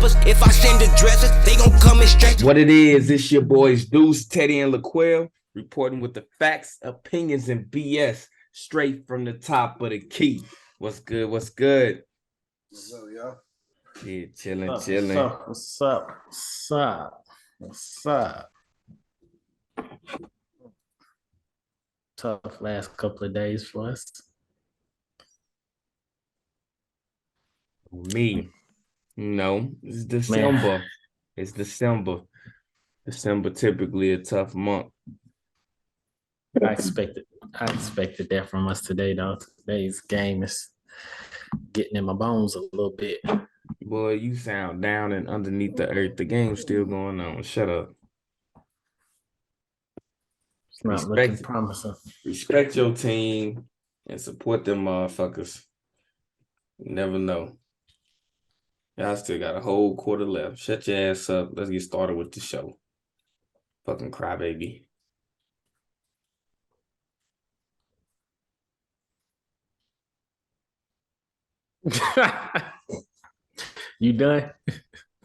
rappers. If I send the dressers, they gon' come and stretch. What it is, it's your boys Deuce, Teddy, and LaQuell reporting with the facts, opinions, and BS straight from the top of the key. What's good? What's good? What's up, y'all? Yeah, chilling. What's up? Tough last couple of days for us. Me. No, it's December. It's December. December typically a tough month. I expected that from us today, though. Today's game is getting in my bones a little bit. Boy, you sound down and underneath the earth. The game's still going on. Shut up. It's not looking promising. Respect your team and support them motherfuckers. You never know. Y'all still got a whole quarter left. Shut your ass up. Let's get started with the show. Fucking crybaby. You done?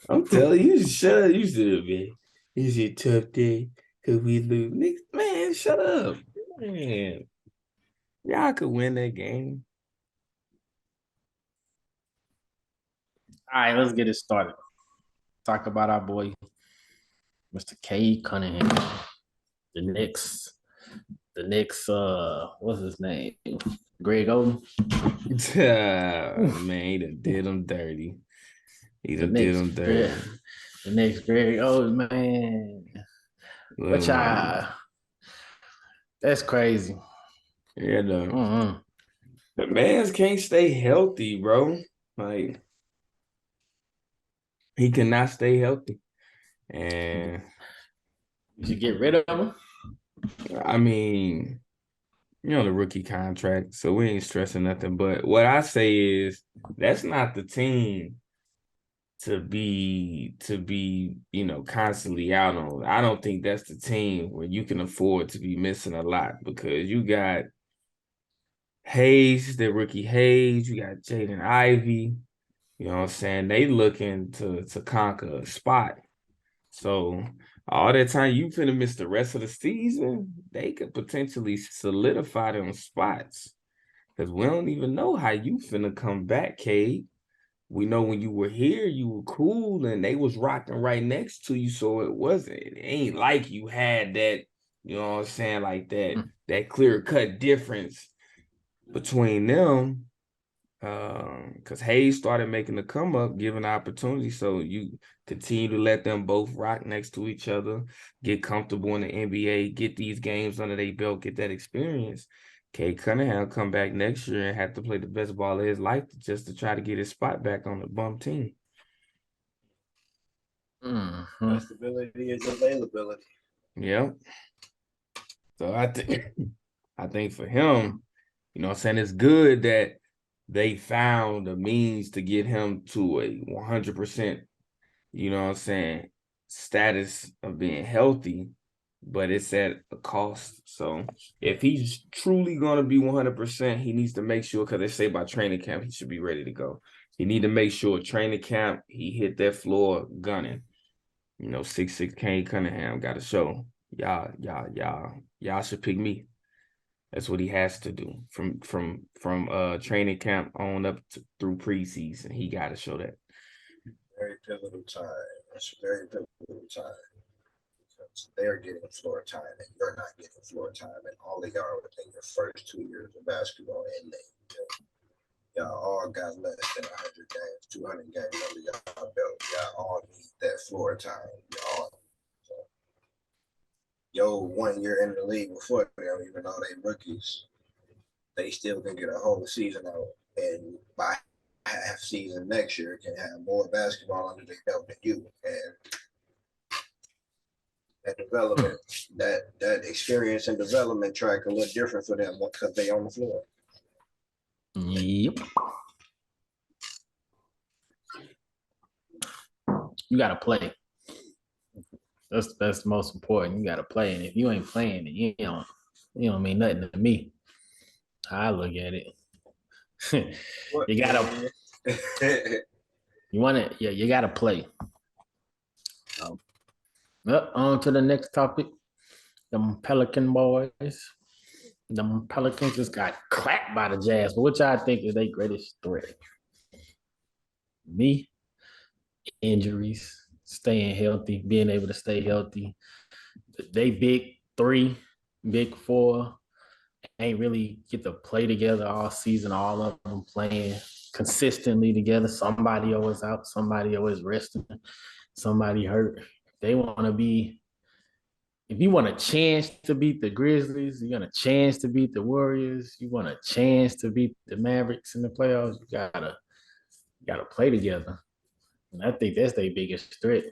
I'm telling you, shut up. You should be. It's a tough day because we lose. Man, shut up. Man. Y'all could win that game. All right, let's get it started. Talk about our boy, Mr. Cade Cunningham. The Knicks, what's his name? Greg Oden. Man, he done did him dirty. The Knicks, Greg Oden, man. But that's crazy. Yeah, the man's can't stay healthy, bro. Like, he cannot stay healthy. And you should get rid of him. I mean, the rookie contract, so we ain't stressing nothing. But what I say is that's not the team to be, constantly out on. I don't think that's the team where you can afford to be missing a lot because you got Hayes, the rookie Hayes, you got Jaden Ivey. You know what I'm saying? They looking to conquer a spot. So all that time you finna miss the rest of the season, they could potentially solidify them spots. Because we don't even know how you finna come back, Cade. We know when you were here, you were cool and they was rocking right next to you. So it ain't like you had that, you know what I'm saying, like that clear-cut difference between them. Because Hayes started making the come up, giving opportunity. So you continue to let them both rock next to each other, get comfortable in the NBA, get these games under their belt, get that experience. Cade Cunningham come back next year and have to play the best ball of his life just to try to get his spot back on the bum team. Mm-hmm. Stability is availability. Yep. So I think for him, you know what I'm saying, it's good that they found a means to get him to a 100%, you know what I'm saying, status of being healthy, but it's at a cost. So if he's truly going to be 100%, he needs to make sure, because they say by training camp, he should be ready to go. He need to make sure training camp, he hit that floor gunning. 6'6" Cade Cunningham got to show. Y'all should pick me. That's what he has to do from training camp on up through preseason. He got to show that. Very pivotal time. It's a very pivotal time because they're getting floor time and you're not getting floor time, and all they are within your first 2 years of basketball. And y'all all got less than 100 games, 200 games under y'all belt. Y'all all need that floor time. Yo, 1 year in the league before them, even though they rookies, they still can get a whole season out, and by half season next year can have more basketball under their belt than you. And that development, that experience and development track a little different for them because they on the floor. Yep. You gotta play. That's the most important. You gotta play, and if you ain't playing, then you don't mean nothing to me. I look at it. You gotta. You want it? Yeah, you got to play. On to the next topic. Them Pelican boys. Them Pelicans just got clapped by the Jazz, which I think is their greatest threat. Me, injuries, staying healthy, being able to stay healthy. They big three, big four, ain't really get to play together all season, all of them playing consistently together. Somebody always out, somebody always resting, somebody hurt. They want to be, if you want a chance to beat the Grizzlies, you want a chance to beat the Warriors, you want a chance to beat the Mavericks in the playoffs, you gotta play together. And I think that's their biggest threat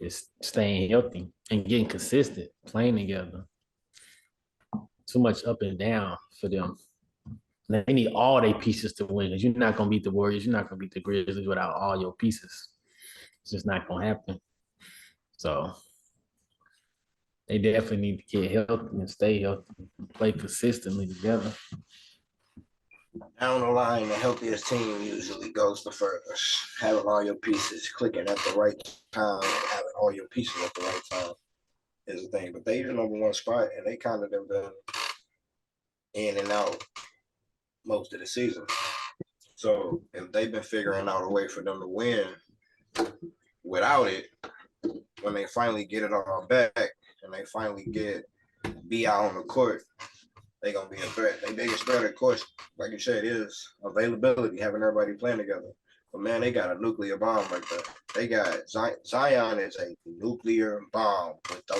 is staying healthy and getting consistent, playing together. Too much up and down for them. They need all their pieces to win because you're not going to beat the Warriors. You're not going to beat the Grizzlies without all your pieces. It's just not going to happen. So they definitely need to get healthy and stay healthy and play consistently together. Down the line, the healthiest team usually goes the furthest. Having all your pieces clicking at the right time, having all your pieces at the right time is the thing. But they the number one spot, and they kind of have been in and out most of the season. So if they've been figuring out a way for them to win without it, when they finally get it all back and they finally get B out on the court, they're going to be a threat. Their biggest threat, of course, like you said, is availability, having everybody playing together. But, man, they got a nuclear bomb right there. They got Zion is a nuclear bomb.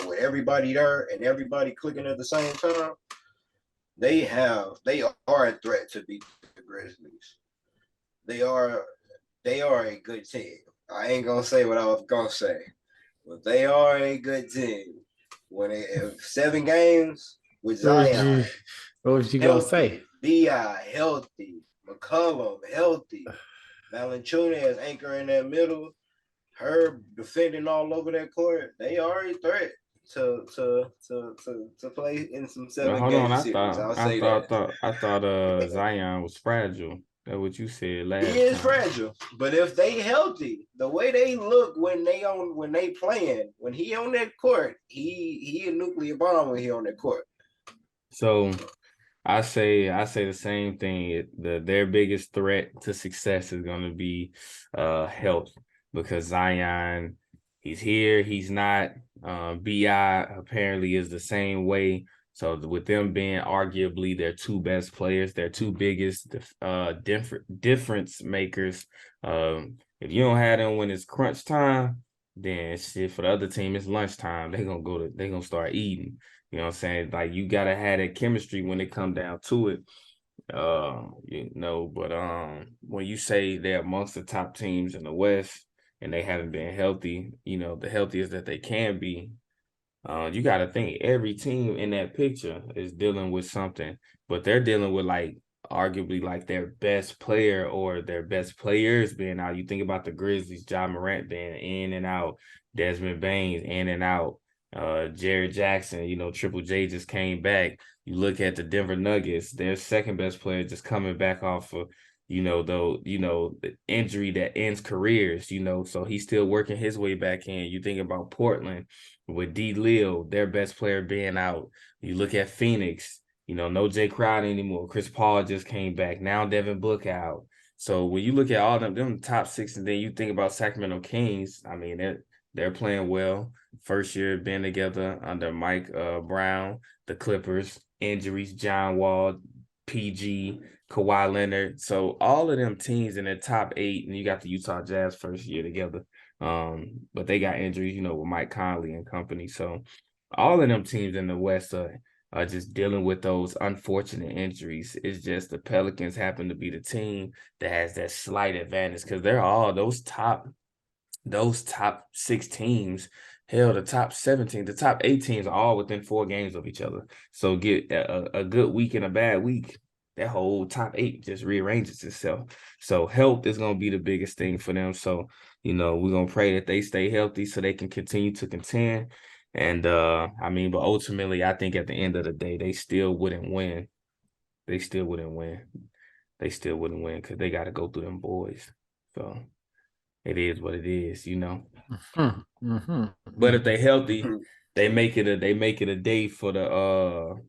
With everybody there and everybody clicking at the same time, they are a threat to beat the Grizzlies. They are a good team. I ain't going to say what I was going to say, but they are a good team. When they have 7 games with Zion, What was you going to say? B.I. healthy, McCollum healthy, Valanciunas anchor in that middle, Herb defending all over that court. They are a threat to play in some 7-game series. I thought Zion was fragile. That's what you said last time. He is fragile, but if they healthy, the way they look when they playing, when he on that court, he a nuclear bomb when he on that court. So I say the same thing. Their biggest threat to success is going to be health, because Zion, he's here, he's not. B.I. apparently is the same way. So with them being arguably their 2 best players, their 2 biggest difference makers, if you don't have them when it's crunch time, then shit, for the other team it's lunchtime. They're gonna start eating. You know what I'm saying? Like, you gotta have that chemistry when it come down to it. But when you say they're amongst the top teams in the West and they haven't been healthy, the healthiest that they can be, you got to think every team in that picture is dealing with something, but they're dealing with arguably their best player or their best players being out. You think about the Grizzlies, Ja Morant being in and out, Desmond Baines in and out, Jared Jackson, Triple J just came back. You look at the Denver Nuggets, their second best player just coming back off of, the injury that ends careers, so he's still working his way back in. You think about Portland with D. Leo, their best player being out. You look at Phoenix, no Jay Crowder anymore. Chris Paul just came back. Now Devin Booker out. So when you look at all them top 6, and then you think about Sacramento Kings, I mean, they're playing well. First year being together under Mike Brown, the Clippers, injuries, John Wall, PG, Kawhi Leonard. So all of them teams in the top 8, and you got the Utah Jazz first year together. But they got injuries, with Mike Conley and company. So all of them teams in the West are just dealing with those unfortunate injuries. It's just the Pelicans happen to be the team that has that slight advantage, because they're all those top 6 teams. Hell, the top 17, the top 8 teams are all within 4 games of each other. So get a good week and a bad week, that whole top 8 just rearranges itself. So health is going to be the biggest thing for them. So, we're going to pray that they stay healthy so they can continue to contend. And, but ultimately, I think at the end of the day, they still wouldn't win. They still wouldn't win because they got to go through them boys. So it is what it is, you know. Mm-hmm. But if they healthy, they make it a day for the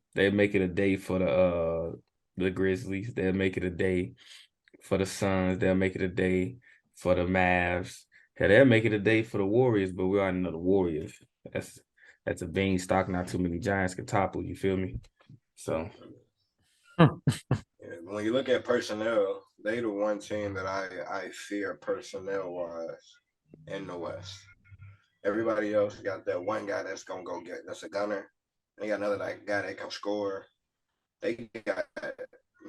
Grizzlies. They'll make it a day for the Suns. They'll make it a day for the Mavs. Hell, they'll make it a day for the Warriors, but we already know the Warriors. That's a beanstalk. Not too many giants can topple. You feel me? So When you look at personnel, they the one team that I fear personnel wise in the West. Everybody else got that one guy that's gonna go get that's a gunner. They got another guy that can score. They got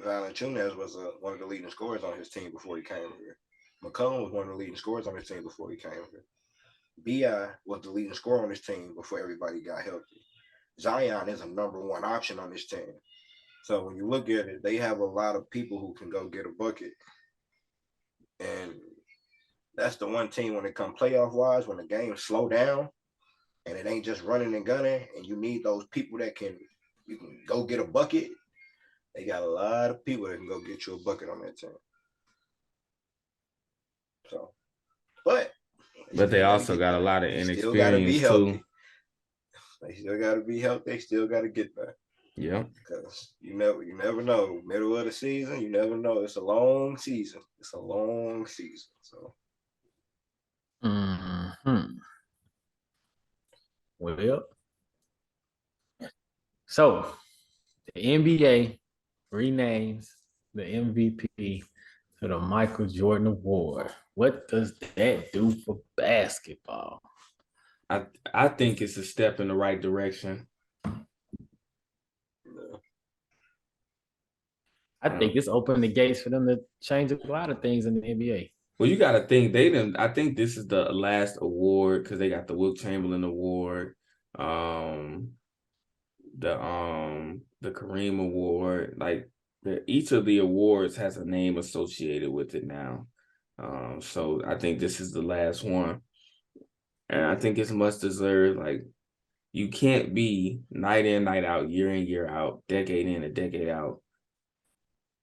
Valanciunas was one of the leading scorers on his team before he came here. McCollum was one of the leading scorers on his team before he came here. Bi was the leading scorer on his team before everybody got healthy. Zion is a number one option on this team. So when you look at it, they have a lot of people who can go get a bucket. And that's the one team when it comes playoff wise, when the game slow down and it ain't just running and gunning, and you need those people that you can go get a bucket. They got a lot of people that can go get you a bucket on that team. So, but they also got a lot of inexperience too. They still got to be healthy. They still got to get there. Yeah, because you never know. Middle of the season, you never know. It's a long season. So. Well, so the NBA renames the MVP to the Michael Jordan Award. What does that do for basketball? I think it's a step in the right direction. I think it's opened the gates for them to change a lot of things in the NBA. Well, you got to think I think this is the last award because they got the Wilt Chamberlain Award, the Kareem Award. Like each of the awards has a name associated with it now. So I think this is the last one, and I think it's much deserved. Like you can't be night in, night out, year in, year out, decade in and decade out.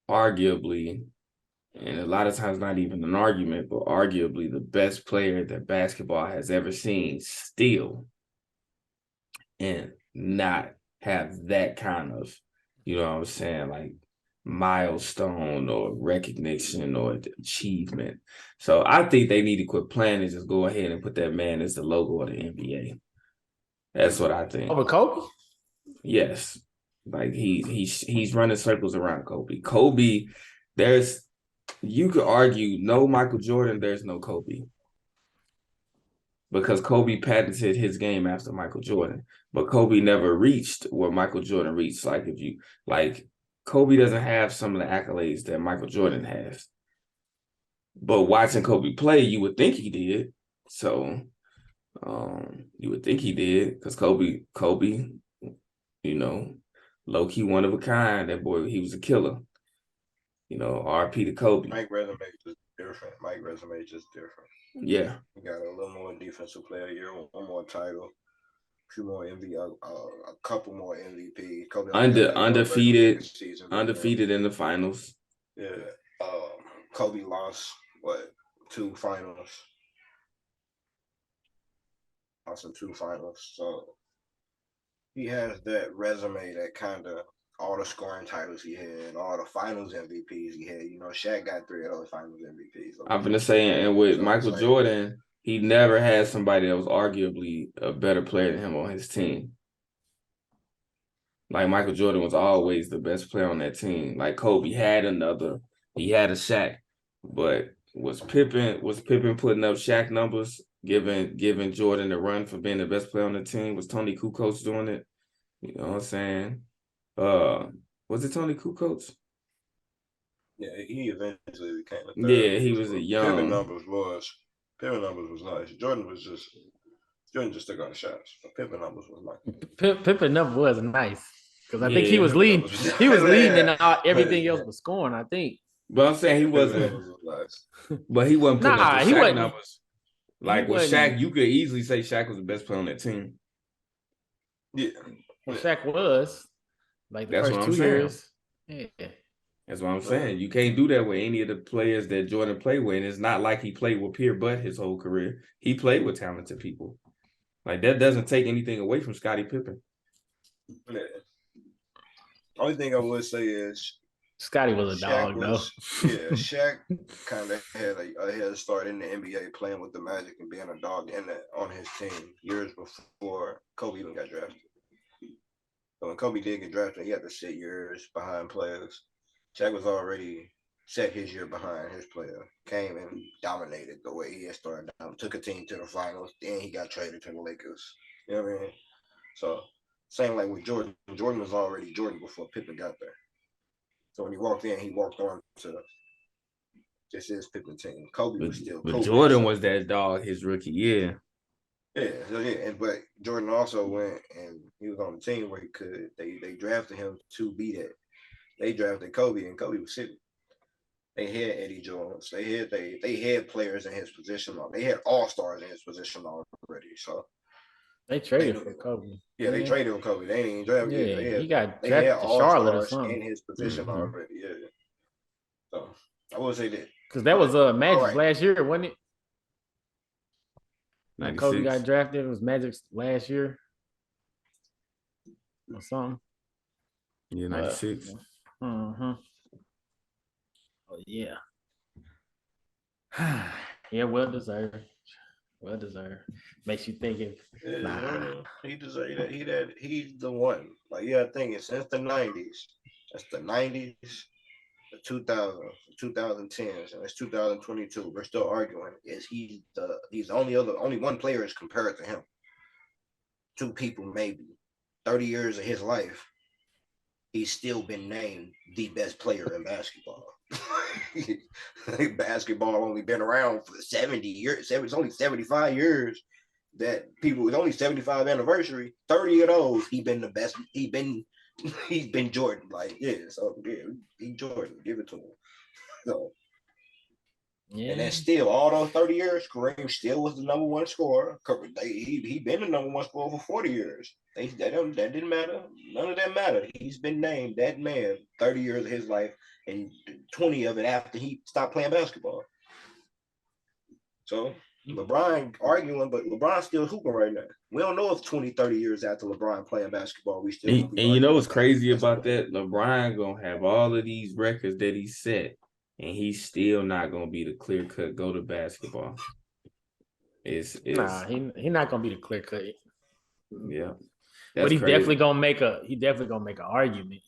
Arguably, and a lot of times not even an argument, but arguably the best player that basketball has ever seen still, and not have that kind of, you know what I'm saying, like milestone or recognition or achievement. So I think they need to quit playing and just go ahead and put that man as the logo of the NBA. That's what I think. Over Kobe? Yes. Like he's running circles around Kobe. You could argue no Michael Jordan, there's no Kobe. Because Kobe patented his game after Michael Jordan. But Kobe never reached what Michael Jordan reached. Kobe doesn't have some of the accolades that Michael Jordan has. But watching Kobe play, you would think he did. So you would think he did, because Kobe, you know, low-key one of a kind. That boy, he was a killer. You know, RP to Kobe. Mike's resume is different. Yeah. He got a little more defensive player year, one more title, a few more MVP, a couple more MVPs. Kobe undefeated in the finals. Yeah. Kobe lost, 2 finals? Lost in 2 finals. So he has that resume that kind of all the scoring titles he had, all the finals MVPs he had. You know, Shaq got 3 of those finals MVPs. I'm gonna say, and with Michael Jordan, he never had somebody that was arguably a better player than him on his team. Like Michael Jordan was always the best player on that team. Like Kobe had a Shaq, but was Pippen putting up Shaq numbers, giving Jordan the run for being the best player on the team? Was Tony Kukoc doing it? You know what I'm saying? Was it Tony Kukoc? Yeah, he eventually became a third. Yeah, he was a young. Pippen numbers was nice. Jordan just took on the shots. Pippen numbers was nice. Pippen number was nice because I think he was leading. He was leading, and everything else was scoring, I think. But I'm saying he wasn't. But he wasn't putting up the Shaq numbers. Like with Shaq, you could easily say Shaq was the best player on that team. Yeah, Shaq was. Like the first 2 years. Yeah. That's what I'm saying. You can't do that with any of the players that Jordan played with. And it's not like he played with pure butt his whole career. He played with talented people. Like, that doesn't take anything away from Scottie Pippen. Yeah. Only thing I would say is Scottie was a dog, though. Shaq kind of had a head start in the NBA playing with the Magic and being a dog on his team years before Kobe even got drafted. So when Kobe did get drafted, he had to sit years behind players. Shaq was already set his year behind his player. Came and dominated the way he had started down. Took a team to the finals. Then he got traded to the Lakers. You know what I mean? So same like with Jordan. Jordan was already Jordan before Pippen got there. So when he walked in, he walked on to just his Pippen team. Kobe was still Kobe. But Jordan was that dog his rookie year. Yeah. But Jordan also went and he was on the team where he could. They drafted him to be that. They drafted Kobe and Kobe was sitting. They had Eddie Jones. They had players in his position. They had all-stars in his position already. So they traded for Kobe. Yeah, they traded for Kobe. They ain't even drafted. Yeah, he got drafted to Charlotte or something. In his position already. Yeah. So I will say that because that was Magic last year, wasn't it? 96. Kobe got drafted. It was Magic's last year or something. Yeah, 96. Oh yeah. Yeah, well deserved. Well deserved. Makes you think if he deserved that. He's the one. Like I think it's since the 90s. That's the 90s, the 2000s, 2010s, and it's 2022. We're still arguing. He's the only one player is compared to him. Two people maybe. 30 years of his life, he's still been named the best player in basketball. Basketball only been around for 70 years. It's only 75 years that people. It's only 75 anniversary. 30 of those, he been the best. He's been Jordan. Like he Jordan. Give it to him. So. Yeah. And then still, all those 30 years, Kareem still was the number one scorer. He been the number one scorer for 40 years. That didn't matter. None of that mattered. He's been named that man 30 years of his life and 20 of it after he stopped playing basketball. So LeBron arguing, but LeBron's still hooping right now. We don't know if 20, 30 years after LeBron playing basketball, we still. And you know what's crazy about that? LeBron gonna have all of these records that he set. And he's still not gonna be the clear cut go to basketball. He's not gonna be the clear cut. Yeah, but he's definitely gonna make an argument.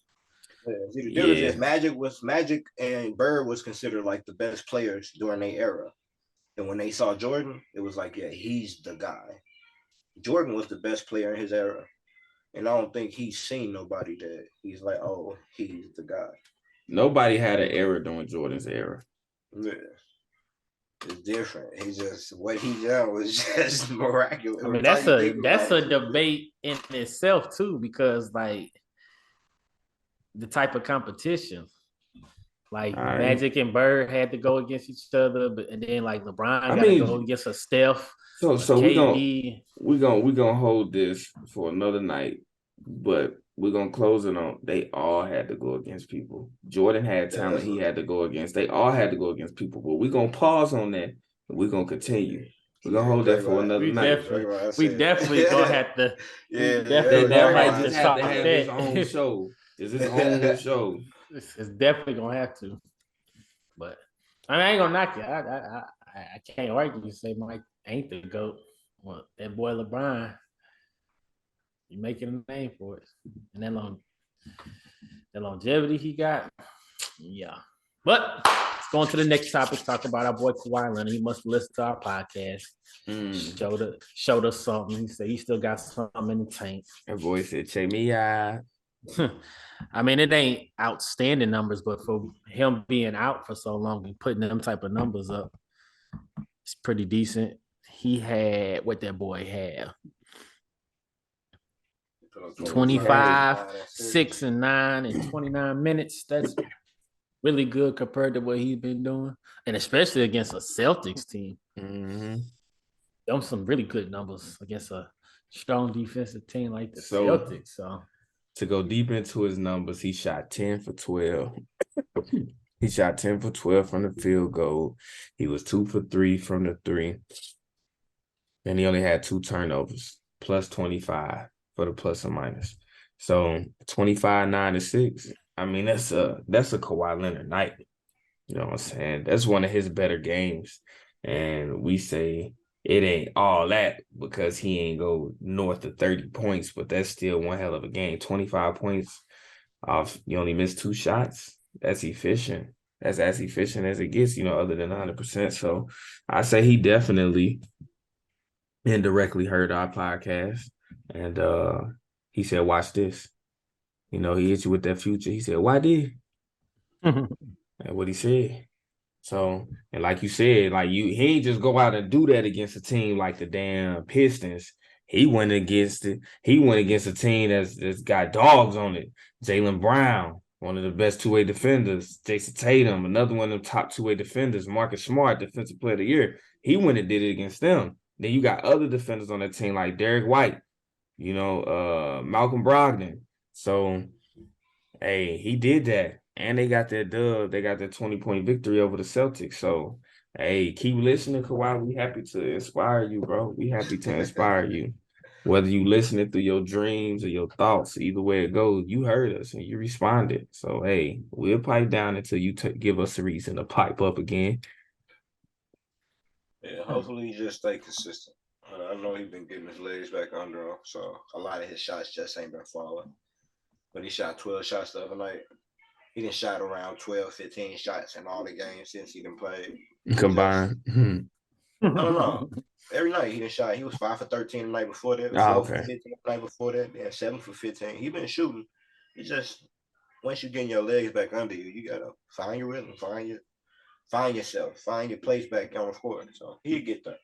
The difference is Magic and Bird was considered like the best players during their era, and when they saw Jordan, it was like, yeah, he's the guy. Jordan was the best player in his era, and I don't think he's seen nobody that he's like, oh, he's the guy. Nobody had an era during Jordan's era. Yeah. It's different. He just what he done was just miraculous. I mean, that's a debate in itself too, because like the type of competition. Like Magic and Bird had to go against each other, and then like LeBron got to go against a Steph. So we're gonna hold this for another night, but we're going to close it on, they all had to go against people. Jordan had talent he had to go against. They all had to go against people. But we're going to pause on that, and we're going to continue. We're going to hold that for another night. We definitely going to have to. That might just have to have his own show. It's his own show. It's definitely going to have to. But I ain't going to knock you. I can't argue to say Mike ain't the GOAT. Well, that boy LeBron, you making a name for it. And that longevity he got, yeah. But let's go on to the next topic. Talk about our boy Kawhi Leonard. He must listen to our podcast. Showed us something. He said he still got something in the tank. That boy said, check me out. I mean, it ain't outstanding numbers, but for him being out for so long and putting them type of numbers up, it's pretty decent. He had what that boy had. 25, 6 and 9 in 29 minutes. That's really good compared to what he's been doing. And especially against a Celtics team. Mm-hmm. Those some really good numbers against a strong defensive team like the Celtics. So to go deep into his numbers, he shot 10 for 12. He shot 10 for 12 from the field goal. He was 2 for 3 from the three. And he only had 2 turnovers, plus 25 for the plus or minus. So 25, 9 to 6. I mean, that's a Kawhi Leonard night. You know what I'm saying? That's one of his better games. And we say it ain't all that because he ain't go north of 30 points, but that's still one hell of a game. 25 points off, you only missed 2 shots. That's efficient. That's as efficient as it gets, other than 100%. So I say he definitely indirectly heard our podcast. And he said, watch this. He hit you with that future. He said, why did? And what he said. So, and like you said, he ain't just go out and do that against a team like the damn Pistons. He went against it. He went against a team that's got dogs on it. Jaylen Brown, one of the best two-way defenders. Jason Tatum, another one of the top two-way defenders. Marcus Smart, defensive player of the year. He went and did it against them. Then you got other defenders on that team like Derek White, Malcolm Brogdon. So, hey, he did that. And they got that dub. They got that 20-point victory over the Celtics. So, hey, keep listening, Kawhi. We happy to inspire you, bro. We happy to inspire you. Whether you listening through your dreams or your thoughts, either way it goes, you heard us and you responded. So, hey, we'll pipe down until you give us a reason to pipe up again. Yeah, hopefully he just stay consistent. I know he's been getting his legs back under him, so a lot of his shots just ain't been falling. But he shot 12 shots the other night. He done shot around 12, 15 shots in all the games since he done played. Combined. I don't know. Every night he done shot. He was 5 for 13 the night before that. 4 for 15 the night before that. Then 7 for 15. He been shooting. It's just once you getting your legs back under you, you gotta find your rhythm, find yourself, find your place back on the court. So he'll get there.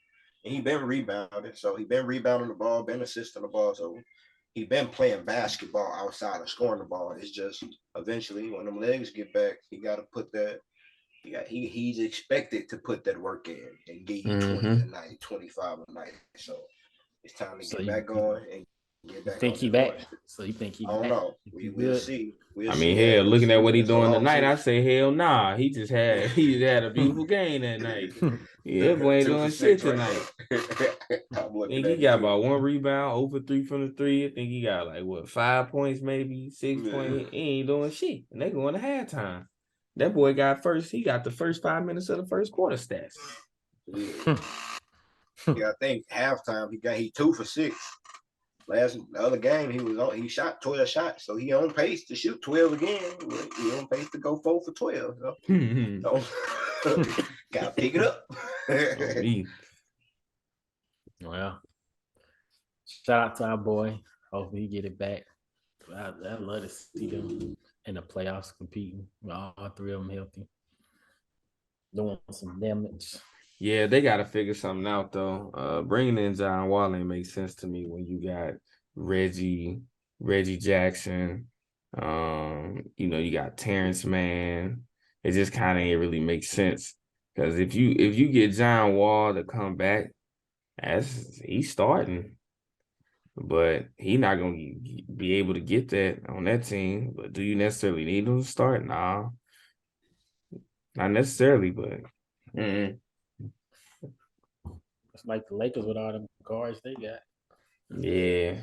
And he been rebounding. So he been rebounding the ball, been assisting the ball. So he been playing basketball outside of scoring the ball. It's just eventually when them legs get back, he got to put that. He's expected to put that work in and get you 20 a night, 25 a night. So it's time to get back going and get back. Think he back? So you think he? I don't know. We'll see. Hell, looking at what he's doing tonight, I say hell nah. He just had a beautiful game that night. Yeah, boy ain't doing shit tonight. I think he got about 1 rebound, over 3 from the three. I think he got 5 points, maybe 6 points. He ain't doing shit. And they going to halftime. That boy he got the first 5 minutes of the first quarter stats. Yeah, I think halftime he 2 for 6. The other game he shot 12 shots, so he on pace to shoot 12 again. He on pace to go 4 for 12. So gotta pick it up. Well, shout out to our boy. Hopefully he get it back. I love to see them in the playoffs competing with all 3 of them healthy. Doing some damage. Yeah, they got to figure something out, though. Bringing in John Wall ain't make sense to me when you got Reggie Jackson. You got Terrence Mann. It just kind of ain't really make sense. Because if you get John Wall to come back, he's starting. But he not going to be able to get that on that team. But do you necessarily need him to start? Nah. Not necessarily, but... It's like the Lakers with all them guards they got. Yeah.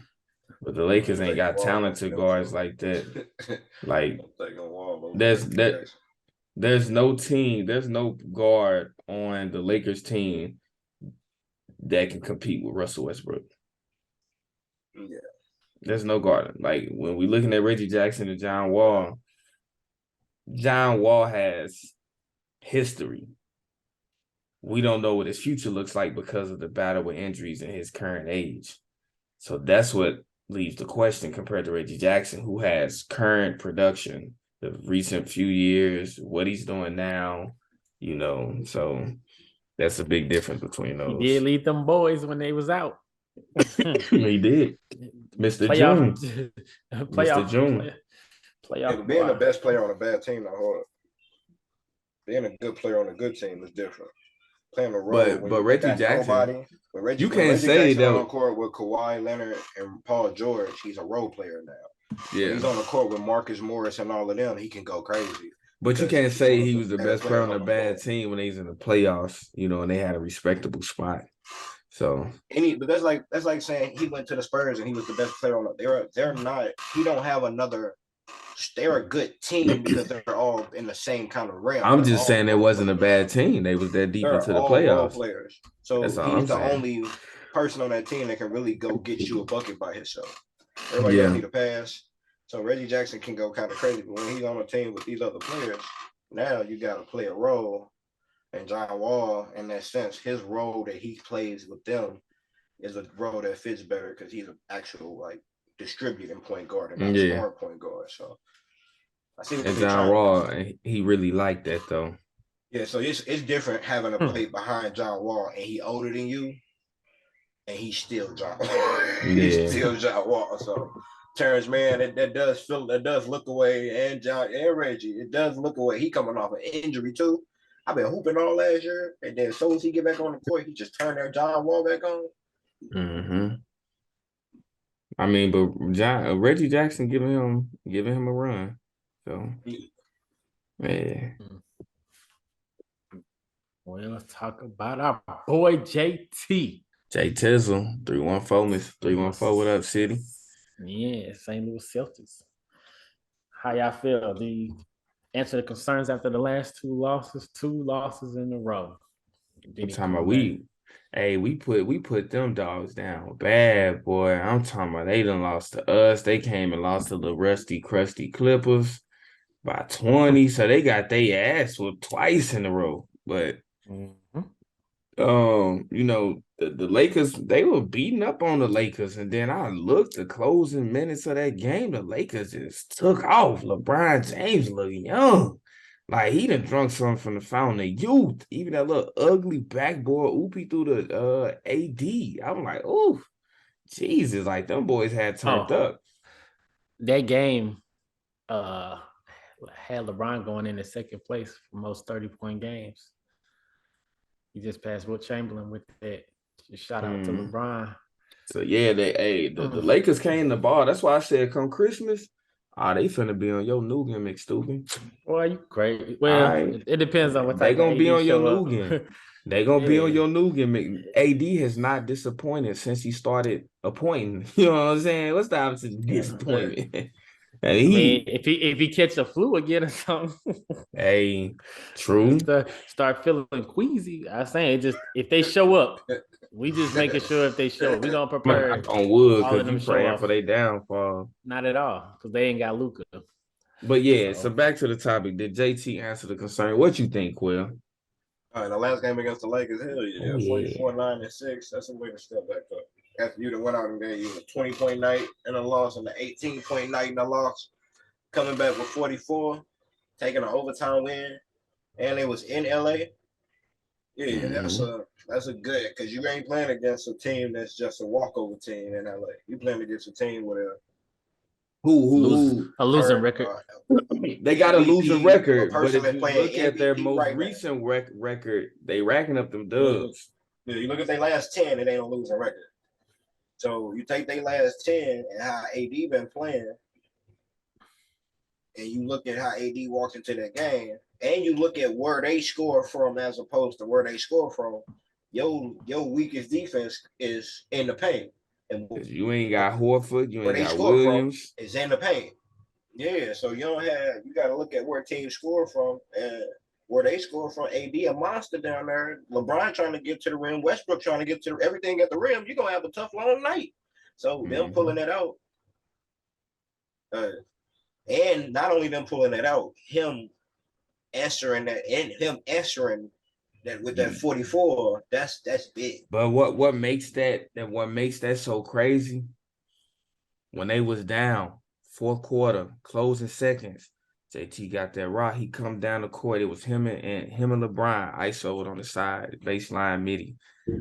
But the Lakers ain't got talented guards like that. There's no guard on the Lakers team that can compete with Russell Westbrook. Yeah. There's no guard. When we looking at Reggie Jackson and John Wall has history. We don't know what his future looks like because of the battle with injuries and his current age. So that's what leaves the question compared to Reggie Jackson, who has current production, the recent few years, what he's doing now, So that's a big difference between those. He did lead them boys when they was out. He did. Mr. June. Mr. June. Being the best player on a bad team, being a good player on a good team is different. Playing a role, but Reggie Jackson, you can't say that on court with Kawhi Leonard and Paul George. He's a role player now. When he's Yeah. on the court with Marcus Morris and all of them, he can go crazy. But you because can't he's say one of he was the better best player players on a the bad floor. team when he's in the playoffs, and they had a respectable spot. So But that's like saying he went to the Spurs and he was the best player on the. They're not. He don't have another. They're a good team because they're all in the same kind of realm. I'm They're just all saying it role wasn't a players. bad team. They was that deep They're into the all role playoffs. players. So That's all he's I'm the saying. only person on that team that can really go get you a bucket by himself. Everybody else need a pass. So Reggie Jackson can go kind of crazy, but when he's on a team with these other players, now you got to play a role. And John Wall, in that sense, his role that he plays with them is a role that fits better because he's an actual like distributing point guard and not a scoring point guard. So I see what And they're John trying to Wall, do. he really liked that though. Yeah, so it's different having to play behind John Wall and he older than you, and he's still John Wall. He's still John Wall. So Terrence, man, that does look away, and John and Reggie, it does look away. He coming off an injury too. I've been hooping all last year, and then as soon as he get back on the court, he just turned that John Wall back on. Mm-hmm. I mean, but Reggie Jackson giving him a run. So yeah. Well, let's talk about our boy JT. Jay Tizzle, 314, what up, City? Yeah, St. Louis Celtics. How y'all feel? Do you answer the concerns after the last two losses in a row? I'm talking about we put them dogs down bad, boy. I'm talking about they done lost to us. They came and lost to the rusty, crusty Clippers by 20. So they got their ass whooped twice in a row. But the Lakers, they were beating up on the Lakers, and then I looked the closing minutes of that game. The Lakers just took off. LeBron James looked young. Like he done drunk something from the fountain of youth. Even that little ugly backboard oopie through the AD. I'm like, oh, Jesus, like them boys had turned up. That game had LeBron going in second place for most 30-point games. He just passed Wilt Chamberlain with that. Just shout out to LeBron. So yeah, the Lakers came the ball. That's why I said come Christmas, they finna be on your Nugan, McStupid. Well, you crazy. Well, it depends on what type they gonna of be AD on your show Nugan. They gonna be on your Nugan. AD has not disappointed since he started appointing. You know what I'm saying? What's the opposite of disappointment? I mean, if he catch the flu again or something, hey, true. Start feeling queasy. I saying just if they show up, we just making sure if they show up, we gonna prepare on wood all of because them you praying for their downfall. Not at all, because they ain't got Luka. But yeah, so back to the topic. Did JT answer the concern? What you think, Quill? All right, the last game against the Lakers, hell yeah, 44-9-6. That's a way to step back up. After you went out and gave you a 20-point night and a loss and an 18-point night and a loss, coming back with 44, taking an overtime win, and it was in LA. Yeah, that's a good, because you ain't playing against a team that's just a walkover team in LA. You playing against a team with a losing record. They got a losing record, but if you look at their most recent record, they racking up them dubs. Yeah, you look at their last 10, it ain't a losing record. So you take their last 10 and how AD been playing, and you look at how AD walked into that game, and you look at where they score from as opposed to where they score from, your weakest defense is in the paint. And you ain't got Horford, you ain't got Williams. Is in the paint. Yeah, so you got to look at where teams score from and where they score from. AD a monster down there. LeBron trying to get to the rim. Westbrook trying to get to everything at the rim. You're going to have a tough, long night. So them pulling that out. And not only them pulling that out, him answering that and him answering that with that 44, that's big. But what makes that so crazy? When they was down, fourth quarter, closing seconds, JT got that rock. He come down the court. It was him and LeBron ISO'd on the side, baseline midi.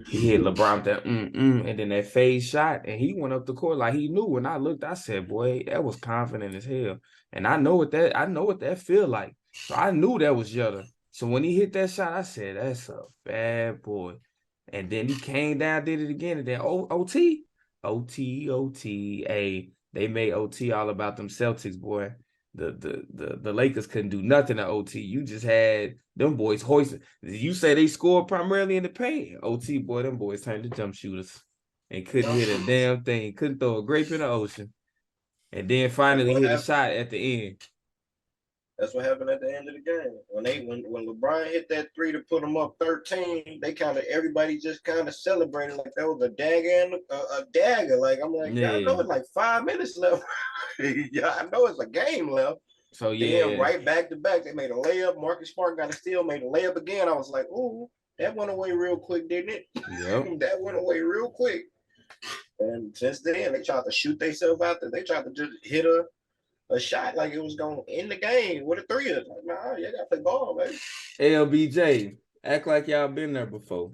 He hit LeBron with that and then that fade shot, and he went up the court like he knew. When I looked, I said, "Boy, that was confident as hell." And I know what that feel like. So I knew that was Yoda. So when he hit that shot, I said, "That's a bad boy." And then he came down, did it again, and then OT. Hey, they made OT all about them Celtics, boy. The Lakers couldn't do nothing at OT. You just had them boys hoisting. You say they scored primarily in the paint. OT, boy, them boys turned to jump shooters and couldn't hit a damn thing. Couldn't throw a grape in the ocean. And then finally hit a shot at the end. That's what happened at the end of the game. When LeBron hit that 3 to put them up 13, everybody just kind of celebrated like that was a dagger and a dagger. Like I'm like, yeah, I know it's like 5 minutes left. Yeah, I know it's a game left. So yeah, then right back to back, they made a layup. Marcus Smart got a steal, made a layup again. I was like, ooh, that went away real quick, didn't it? Yep. That went away real quick. And since then, they tried to shoot themselves out there. They tried to just hit a shot like it was going to end the game with a 3. Like, nah, you got to play ball, baby. LBJ, act like y'all been there before.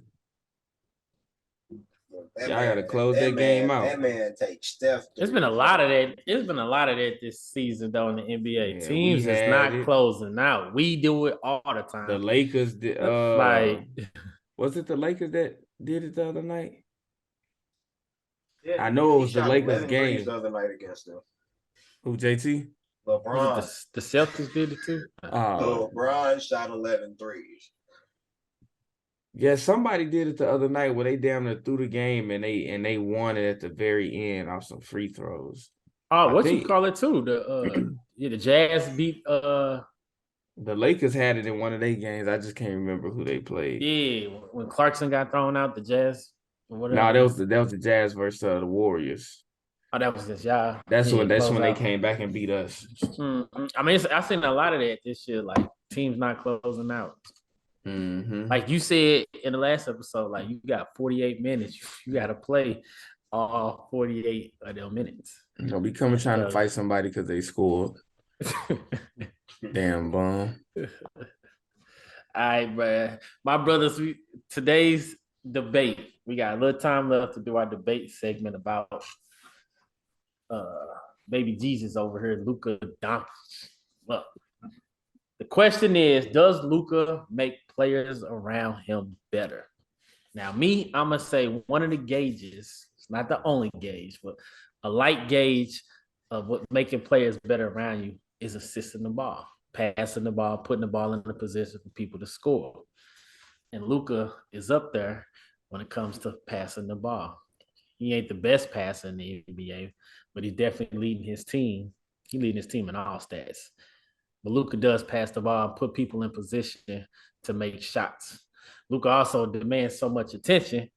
Y'all got to close that game out. That man takes Steph. There's been a lot of that. There's been a lot of that this season, though, in the NBA. Yeah, Teams is not closing out. We do it all the time. The Lakers did. Was it the Lakers that did it the other night? Yeah, I know it was the Lakers game. The other night against them. Who, JT? LeBron. The Celtics did it too. LeBron shot 11 threes. Yeah, somebody did it the other night where they damn near threw the game and they won it at the very end off some free throws. Oh, you call it too? The Jazz beat the Lakers had it in one of their games. I just can't remember who they played. Yeah, when Clarkson got thrown out, the Jazz. No, that was the Jazz versus the Warriors. Oh, that was this, yeah. That's when they came back and beat us. Mm-hmm. I mean, I've seen a lot of that this year. Like teams not closing out. Mm-hmm. Like you said in the last episode, like you got 48 minutes. You got to play all 48 of them minutes. Don't be coming trying to fight somebody because they scored. Damn bum. All right, man. My brothers, today's debate. We got a little time left to do our debate segment about baby Jesus over here, Luka Doncic. Look, the question is, does Luka make players around him better? Now, I'm gonna say one of the gauges, it's not the only gauge, but a light gauge of what making players better around you is assisting the ball, passing the ball, putting the ball in a position for people to score. And Luka is up there when it comes to passing the ball. He ain't the best passer in the NBA, but he's definitely leading his team. He's leading his team in all stats. But Luka does pass the ball and put people in position to make shots. Luka also demands so much attention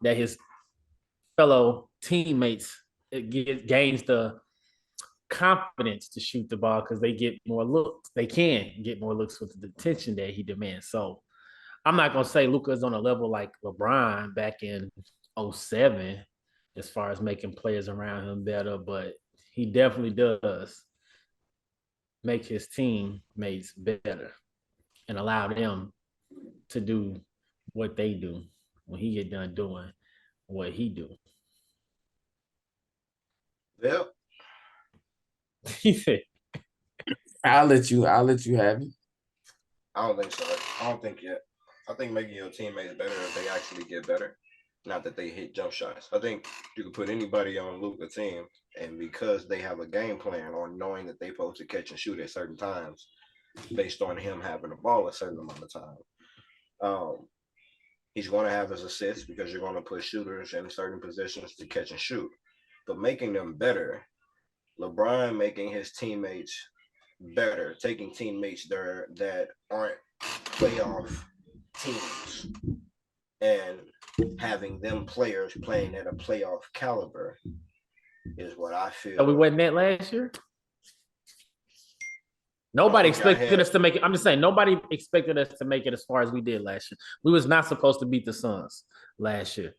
that his fellow teammates gains the confidence to shoot the ball because they get more looks. They can get more looks with the attention that he demands. So I'm not going to say Luka's on a level like LeBron back in 2007 as far as making players around him better, but he definitely does make his teammates better and allow them to do what they do when he get done doing what he do. Yep. He said, I'll let you have it. I don't think so. I don't think yet. I think making your teammates better if they actually get better, not that they hit jump shots. I think you can put anybody on Luka's team, and because they have a game plan on knowing that they're supposed to catch and shoot at certain times, based on him having the ball a certain amount of time, he's going to have his assists because you're going to put shooters in certain positions to catch and shoot. But making them better, LeBron making his teammates better, taking teammates there that aren't playoff teams and having them players playing at a playoff caliber is what I feel. So we wasn't that last year? Nobody expected us to make it. I'm just saying, nobody expected us to make it as far as we did last year. We was not supposed to beat the Suns last year.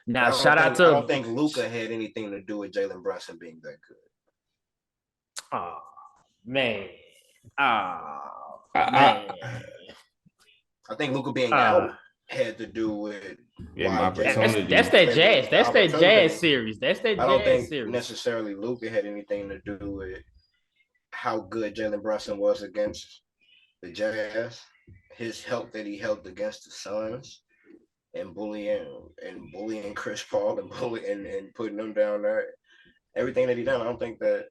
Now, I don't think Luka had anything to do with Jalen Brunson being that good. Oh, man. I think Luka being out had to do with that's that Jazz. That's that Jazz series. That's that Jazz series. I don't think necessarily Luka had anything to do with how good Jalen Brunson was against the Jazz. His help that he helped against the Suns and bullying Chris Paul and putting them down there. everything that he done, I don't think that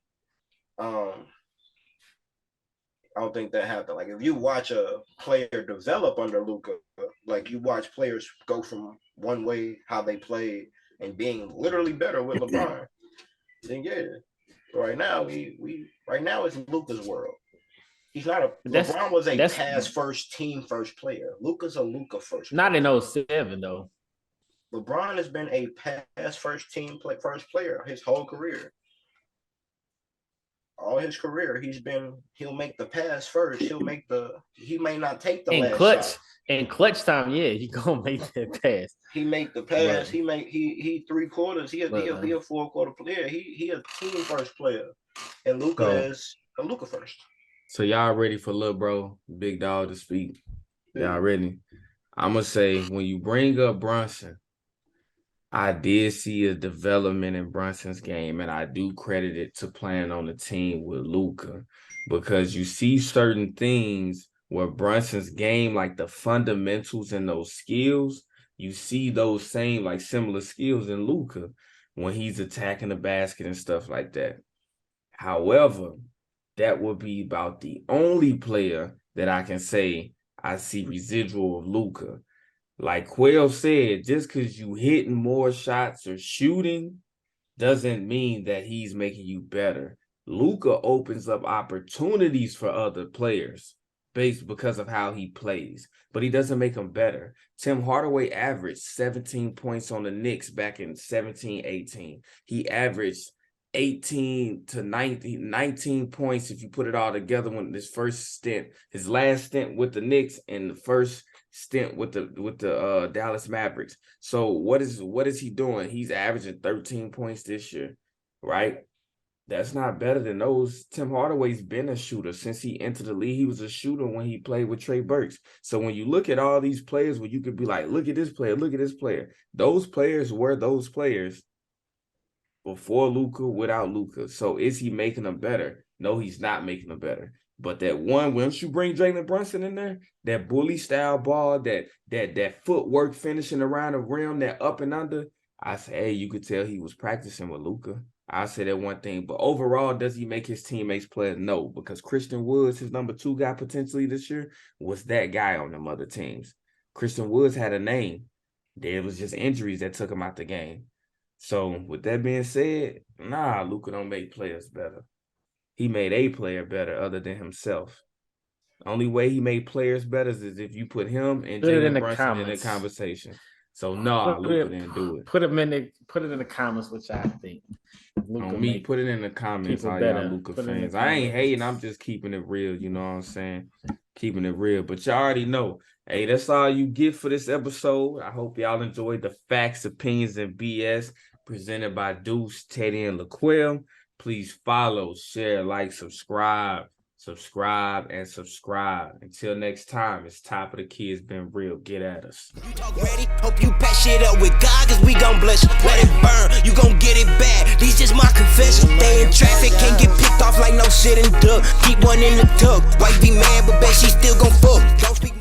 happened. Like if you watch a player develop under Luka, like you watch players go from one way how they play and being literally better with LeBron, then yeah. Right now, right now it's Luka's world. He's not a LeBron was a pass first, team first player. Luka's a Luka first player. Not in 07 though. LeBron has been a pass first team first player his whole career. All his career, he'll make the pass first. He may not take the last shot. In clutch time, yeah, he gonna make that pass. He make the pass. Right. He 3/4. He'll be a 4/4 player. He a team first player, and Luka is a Luka first. So y'all ready for little bro, big dog to speak? Y'all ready? I'm gonna say when you bring up Brunson, I did see a development in Brunson's game, and I do credit it to playing on the team with Luka, because you see certain things where Brunson's game, like the fundamentals and those skills, you see those same, like similar skills in Luka when he's attacking the basket and stuff like that. However, that would be about the only player that I can say I see residual of Luka. Like Quail said, just because you hitting more shots or shooting doesn't mean that he's making you better. Luka opens up opportunities for other players because of how he plays, but he doesn't make them better. Tim Hardaway averaged 17 points on the Knicks back in 17-18. He averaged 18 to 19 points if you put it all together when his last stint with the Knicks and the first stint with the Dallas Mavericks. So what is he doing? He's averaging 13 points this year, right? That's not better than those. Tim Hardaway's been a shooter since he entered the league. He was a shooter when he played with Trey Burks. So when you look at all these players where you could be like, look at this player, look at this player. Those players were those players before Luka, without Luka. So is he making them better? No, he's not making them better. But that one, once you bring Jalen Brunson in there, that bully style ball, that footwork finishing around the rim, that up and under, I say, hey, you could tell he was practicing with Luka. I say that one thing. But overall, does he make his teammates play? No, because Christian Woods, his number 2 guy potentially this year, was that guy on them other teams. Christian Woods had a name. There was just injuries that took him out the game. So with that being said, Luka don't make players better. He made a player better other than himself. The only way he made players better is if you put him and Jalen Brunson in the conversation. So Luka didn't do it. Put it in the comments, which I think. On me, put it in the comments, all y'all Luka fans. I ain't hating, I'm just keeping it real, you know what I'm saying? Keeping it real. But y'all already know. Hey, that's all you get for this episode. I hope y'all enjoyed the facts, opinions, and BS presented by Deuce, Teddy, and LaQuell. Please follow, share, like, subscribe. Until next time, it's Top of the Kids been real. Get at us. You talk ready? Hope you patch shit up with God, cause we gon' bless you. Let it burn, you gon' get it bad. These just my confession. Stay in traffic, can't get picked off like no shit and duck. Keep one in the tuck. Wife be mad, but bet she still gon' fuck. Don't speak